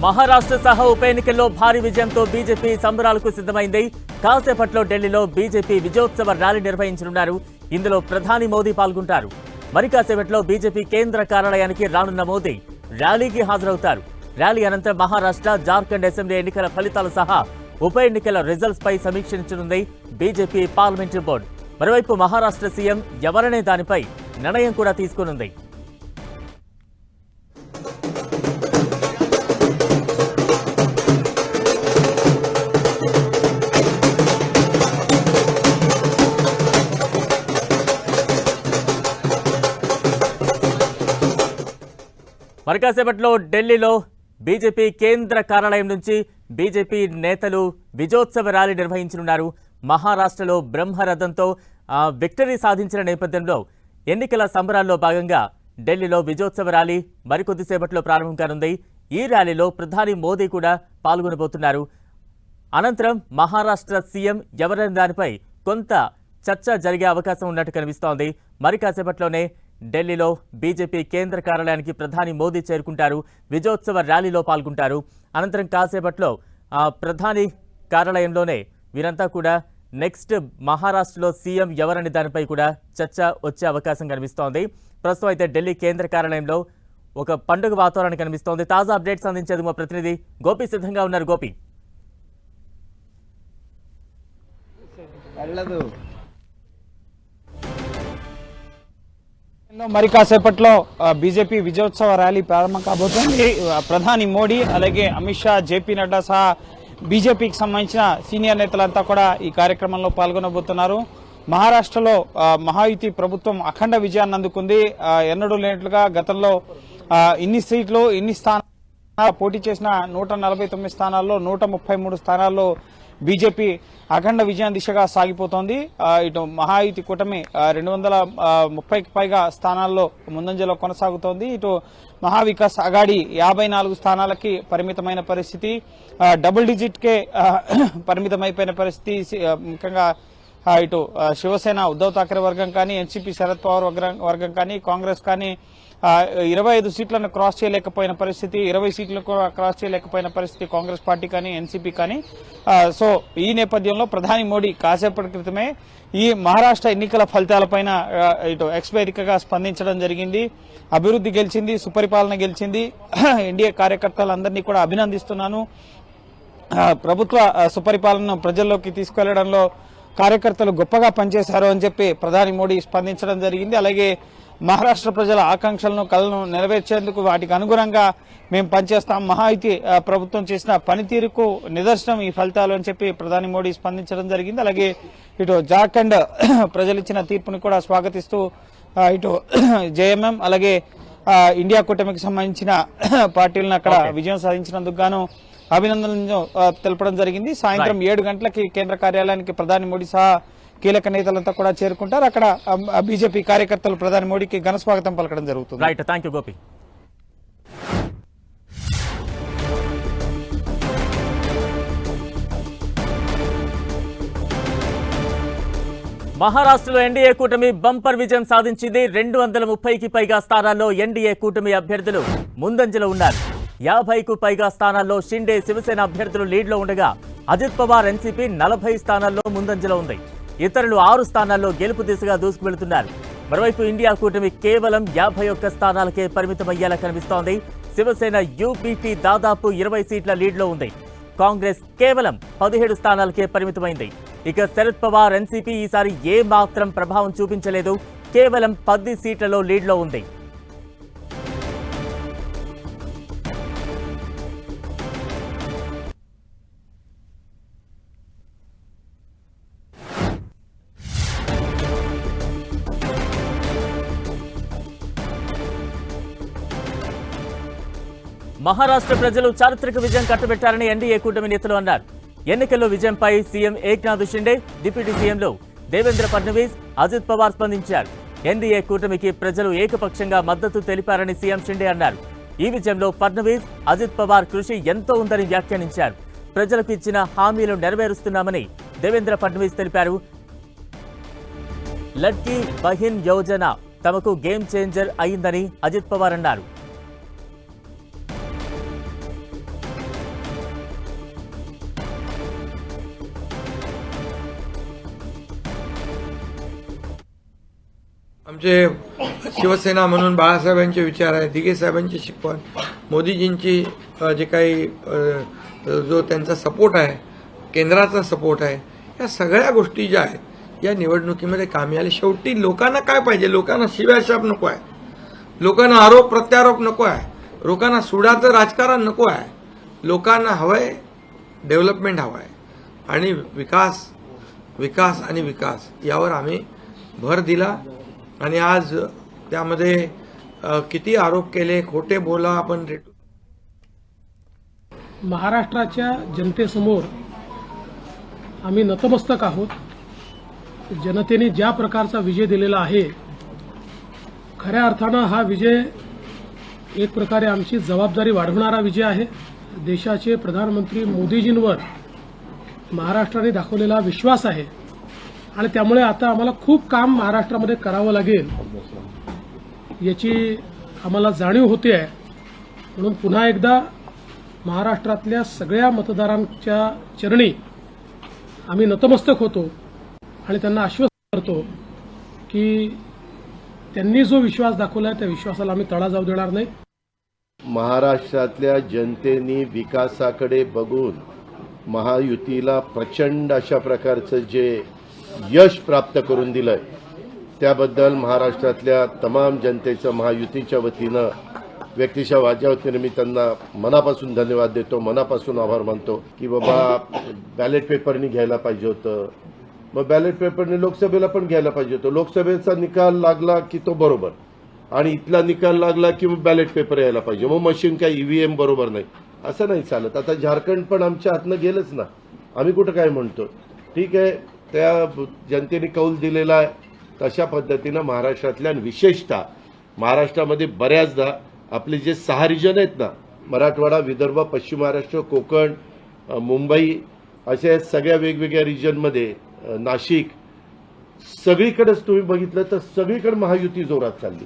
మహారాష్ట్ర సహా ఉప ఎన్నికల్లో భారీ విజయంతో బీజేపీ సంబరాలకు సిద్ధమైంది. కాసేపట్లో ఢిల్లీలో బీజేపీ విజయోత్సవ ర్యాలీ నిర్వహించనున్నారు. ఇందులో ప్రధాని మోదీ పాల్గొంటారు. మరి కాసేపట్లో బీజేపీ కేంద్ర కార్యాలయానికి రానున్న మోదీ ర్యాలీకి హాజరవుతారు. ర్యాలీ అనంతరం మహారాష్ట్ర, జార్ఖండ్ అసెంబ్లీ ఎన్నికల ఫలితాలు సహా ఉప ఎన్నికల రిజల్ట్స్ పై సమీక్షించనుంది బీజేపీ పార్లమెంటరీ బోర్డు. మరోవైపు మహారాష్ట్ర సీఎం ఎవరనే దానిపై నిర్ణయం కూడా తీసుకోనుంది. మరి కాసేపట్లో ఢిల్లీలో బీజేపీ కేంద్ర కార్యాలయం నుంచి బీజేపీ నేతలు విజయోత్సవ ర్యాలీ నిర్వహించనున్నారు. మహారాష్ట్రలో బ్రహ్మరథంతో విక్టరీ సాధించిన నేపథ్యంలో ఎన్నికల సంబరాల్లో భాగంగా ఢిల్లీలో విజయోత్సవ ర్యాలీ మరికొద్దిసేపట్లో ప్రారంభం కానుంది. ఈ ర్యాలీలో ప్రధాని మోదీ కూడా పాల్గొనబోతున్నారు. అనంతరం మహారాష్ట్ర సీఎం ఎవరనే దానిపై కొంత చర్చ జరిగే అవకాశం ఉన్నట్టు కనిపిస్తోంది. మరి కాసేపట్లోనే ఢిల్లీలో బీజేపీ కేంద్ర కార్యాలయానికి ప్రధాని మోదీ చేరుకుంటారు. విజయోత్సవ ర్యాలీలో పాల్గొంటారు. అనంతరం కాసేపట్లో ప్రధాని కార్యాలయంలోనే వీరంతా కూడా నెక్స్ట్ మహారాష్ట్రలో సీఎం ఎవరనే దానిపై కూడా చర్చ వచ్చే అవకాశం కనిపిస్తోంది. ప్రస్తుతం అయితే ఢిల్లీ కేంద్ర కార్యాలయంలో ఒక పండుగ వాతావరణం కనిపిస్తోంది. తాజా అప్డేట్స్ అందించేందుకు మా ప్రతినిధి గోపి సిద్ధంగా ఉన్నారు. గోపి, మరి కాసేపట్లో బీజేపీ విజయోత్సవ ర్యాలీ ప్రారంభం కాబోతోంది. ప్రధాని మోడీ, అలాగే అమిత్ షా, జేపీ నడ్డా సహా బీజేపీకి సంబంధించిన సీనియర్ నేతలంతా కూడా ఈ కార్యక్రమంలో పాల్గొనబోతున్నారు. మహారాష్ట్రలో మహాయుతి ప్రభుత్వం అఖండ విజయాన్ని అందుకుంది. ఎన్నడూ లేనట్లుగా గతంలో ఇన్ని సీట్లు, ఇన్ని స్థానాలు పోటీ చేసిన 149 స్థానాల్లో 133 స్థానాల్లో బీజేపీ అఖండ విజయం దిశగా సాగిపోతోంది. ఇటు మహాయుతి కూటమి 230కి పైగా స్థానాల్లో ముందంజలో కొనసాగుతోంది. ఇటు మహావికాస్ అఘాడీ 54 స్థానాలకి పరిమితమైన పరిస్థితి, డబుల్ డిజిట్కే పరిమితమైపోయిన పరిస్థితి. ముఖ్యంగా ఇటు శివసేన ఉద్దవ్ ఠాక్రే వర్గం కానీ, ఎన్సీపీ శరద్ పవార్ వర్గం కానీ, కాంగ్రెస్ కానీ 25 సీట్లను క్రాస్ చేయలేకపోయిన పరిస్థితి, 20 సీట్లను కూడా క్రాస్ చేయలేకపోయిన పరిస్థితి కాంగ్రెస్ పార్టీ కానీ, ఎన్సీపీ కానీ. సో ఈ నేపథ్యంలో ప్రధాని మోడీ కాసేపటి క్రితమే ఈ మహారాష్ట్ర ఎన్నికల ఫలితాలపైన ఇటు ఎక్స్ వేదికగా స్పందించడం జరిగింది. అభివృద్ధి గెలిచింది, సుపరిపాలన గెలిచింది, ఎన్డీఏ కార్యకర్తలందరినీ కూడా అభినందిస్తున్నాను. ప్రభుత్వ సుపరిపాలనను ప్రజల్లోకి తీసుకెళ్లడంలో కార్యకర్తలు గొప్పగా పనిచేశారు అని చెప్పి ప్రధాని మోడీ స్పందించడం జరిగింది. అలాగే మహారాష్ట్ర ప్రజల ఆకాంక్షలను, కలను నెరవేర్చేందుకు వాటికి అనుగుణంగా మేము పనిచేస్తాం. మహాయుతి ప్రభుత్వం చేసిన పనితీరుకు నిదర్శనం ఈ ఫలితాలు అని చెప్పి ప్రధాని మోడీ స్పందించడం జరిగింది. అలాగే ఇటు జార్ఖండ్ ప్రజలిచ్చిన తీర్పుని కూడా స్వాగతిస్తూ ఇటు జేఎంఎం, అలాగే ఇండియా కూటమికి సంబంధించిన పార్టీలను అక్కడ విజయం సాధించినందుకు గాను అభినందనలు తెలపడం జరిగింది. సాయంత్రం 7 గంటలకి కేంద్ర కార్యాలయానికి ప్రధాని మోడీ సహా కీలక నేతలంతా కూడా చేరుకుంటారు. అక్కడ బీజేపీ కార్యకర్తలు ప్రధాని మోడీకి ఘన స్వాగతం పలకడం జరుగుతుంది. Right, thank you Gopi. మహారాష్ట్రలో ఎన్డీఏ కూటమి బంపర్ విజయం సాధించింది. 230కి పైగా స్థానాల్లో ఎన్డీఏ కూటమి అభ్యర్థులు ముందంజలో ఉన్నారు. 50కు పైగా స్థానాల్లో షిండే, శివసేన అభ్యర్థులు లీడ్లో ఉండగా అజిత్ పవార్ ఎన్సీపీ 40 స్థానాల్లో ముందంజలో ఉంది. ఇతరులు 6 స్థానాల్లో గెలుపు దిశగా దూసుకువెళుతున్నారు. మరోవైపు ఇండియా కూటమి కేవలం 51 స్థానాలకే పరిమితమయ్యేలా కనిపిస్తోంది. శివసేన యూపీపీ దాదాపు 20 సీట్ల లీడ్లో ఉంది. కాంగ్రెస్ కేవలం 17 స్థానాలకే పరిమితమైంది. ఇక శరద్ పవార్ ఎన్సీపీ ఈసారి ఏ మాత్రం ప్రభావం చూపించలేదు. కేవలం 10 సీట్లలో లీడ్లో ఉంది. మహారాష్ట్ర ప్రజలు చారిత్రక విజయం కట్టబెట్టారని ఎన్డీఏ కూటమి నేతలు అన్నారు. ఎన్నికల్లో విజయంపై సీఎం ఏక్నాథ్ షిండే, డిప్యూటీ సీఎంలు దేవేంద్ర ఫడ్నవీస్, అజిత్ పవార్ స్పందించారు. ఎన్డీఏ కూటమికి ప్రజలు ఏకపక్షంగా మద్దతు తెలిపారని సీఎం షిండే అన్నారు. ఈ విజయంలో ఫడ్నవీస్, అజిత్ పవార్ కృషి ఎంతో ఉందని వ్యాఖ్యానించారు. ప్రజలకు ఇచ్చిన హామీలు నెరవేరుస్తున్నామని దేవేంద్ర ఫడ్నవీస్ తెలిపారు. లడ్కీ బహిన్ యోజన తమకు గేమ్ చేంజర్ అయిందని అజిత్ పవార్ అన్నారు. आमचे शिवसेना म्हणून बाळासाहेबांचे विचार आहे, दिघे साहेबांची शिकवण, मोदीजींची जे काही जो त्यांचा सपोर्ट आहे, केंद्राचा सपोर्ट आहे, या सगळ्या गोष्टी ज्या आहेत या निवडणुकीमध्ये कामी आले. शेवटी लोकांना काय पाहिजे? लोकांना शिव्याशाप नको आहे, लोकांना आरोप प्रत्यारोप नको आहे, लोकांना सुडाचं राजकारण नको आहे. लोकांना हवंय डेव्हलपमेंट हवं आहे आणि विकास विकास आणि विकास यावर आम्ही भर दिला. आणि आज त्यामध्ये किती आरोप केले, खोटे बोला आपण रेटू. महाराष्ट्राच्या जनतेसमोर आम्ही नतमस्तक आहोत. जनतेने ज्या प्रकारचा विजय दिलेला आहे, खऱ्या अर्थानं हा विजय एक प्रकारे आमची जबाबदारी वाढवणारा विजय आहे. देशाचे प्रधानमंत्री मोदीजींवर महाराष्ट्राने दाखवलेला विश्वास आहे आणि त्यामुळे आता आम्हाला खूप काम महाराष्ट्रामध्ये करावं लागेल याची आम्हाला जाणीव होते आहे. म्हणून पुन्हा एकदा महाराष्ट्रातल्या सगळ्या मतदारांच्या चरणी आम्ही नतमस्तक होतो आणि त्यांना आश्वस्त करतो की त्यांनी जो विश्वास दाखवला आहे त्या विश्वासाला आम्ही तडा जाऊ देणार नाही. महाराष्ट्रातल्या जनतेने विकासाकडे बघून महायुतीला प्रचंड अशा प्रकारचं जे यश प्राप्त करून दिलंय त्याबद्दल महाराष्ट्रातल्या तमाम जनतेचं महायुतीच्या वतीनं व्यक्तिशः माझ्या वतीनं मी त्यांना मनापासून धन्यवाद देतो, मनापासून आभार मानतो की बाबा बॅलेट पेपरनी घ्यायला पाहिजे होतं, मग बॅलेट पेपरने लोकसभेला पण घ्यायला पाहिजे होतं. लोकसभेचा निकाल लागला की तो बरोबर आणि इथला निकाल लागला की मग बॅलेट पेपर यायला पाहिजे, मग मशीन काय ईव्हीएम बरोबर नाही, असं नाही चालत. आता झारखंड पण आमच्या हातनं गेलंच ना, आम्ही कुठं काय म्हणतो. ठीक आहे, त्या जनतेने कौल दिलेला आहे तशा पद्धतीनं महाराष्ट्रातल्या आणि विशेषतः महाराष्ट्रामध्ये बऱ्याचदा आपले जे 6 रिजन आहेत ना, मराठवाडा, विदर्भ, पश्चिम महाराष्ट्र, कोकण, मुंबई, अशा सगळ्या वेगवेगळ्या रिजनमध्ये, नाशिक, सगळीकडेच तुम्ही बघितलं तर सगळीकडे महायुती जोरात चालली.